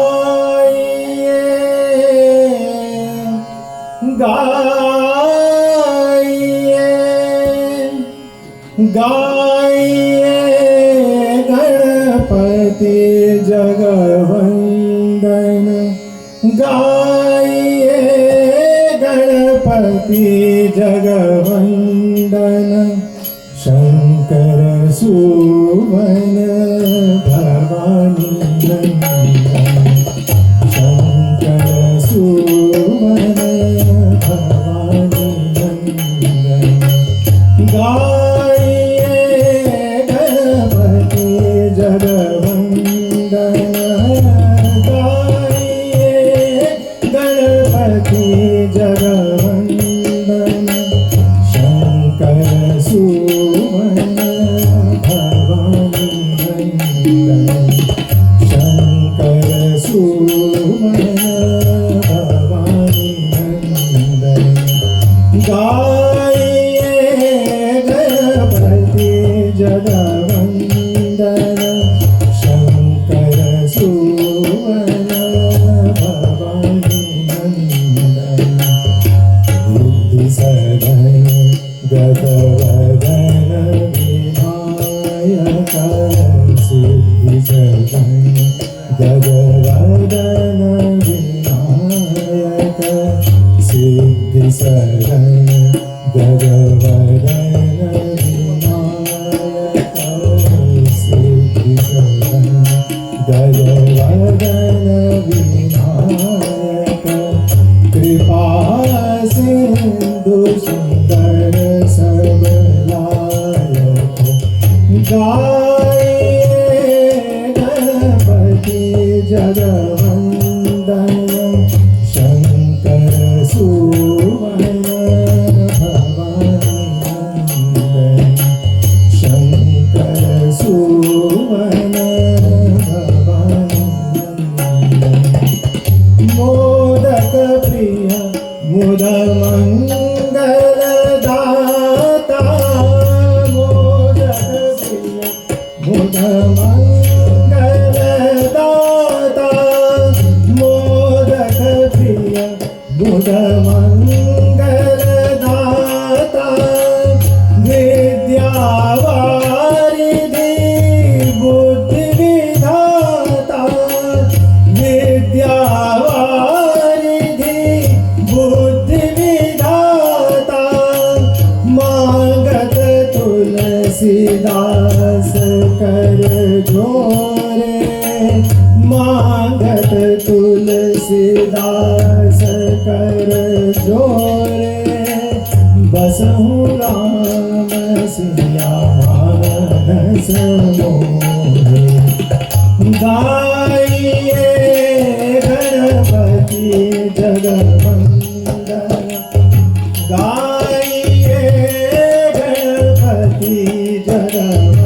गाइए गाइए गाइए गणपति जगवंदन गाइए गणपति जगवंदन शंकर सुवन भवानी नंदन शंकर सुवन भवानी नंदन गाइए गणपति जगवंदन गाइए गणपति जगवंदन शंकर सुवन भवानी नंदन शंकर सुवन भवानी नंदन गाइए गणपति जगवंदन शंकर सुवन भवानी नंदन बुद्धि सदन गतवदन विनायक सिद्धि सदन गतवदन विनायक सिद्धि सदन गतवदन विनायक सिद्धि सदन गतवदन विनायक कृपा सिंधु सुंदर सबलायक गाइए गणपति जगवंदन शंकर सुवन भवानी नंदन शंकर सुवन भवानी नंदन मोदक प्रिय मुद मंगल दाता मोदक प्रिय मुद मंगल दाता मोदक प्रिय मुद मंगल दाता विद्यावारिधि बुद्धि विधाता विद्यावारिधि बुद्धि विधाता मांगत तुलसीदास कर जोरे मांगत तुलसीदास कर जोरे बसहु राम सिया मानस मोहे गाइए गणपति जगवंदन गाइए गणपति जगवंदन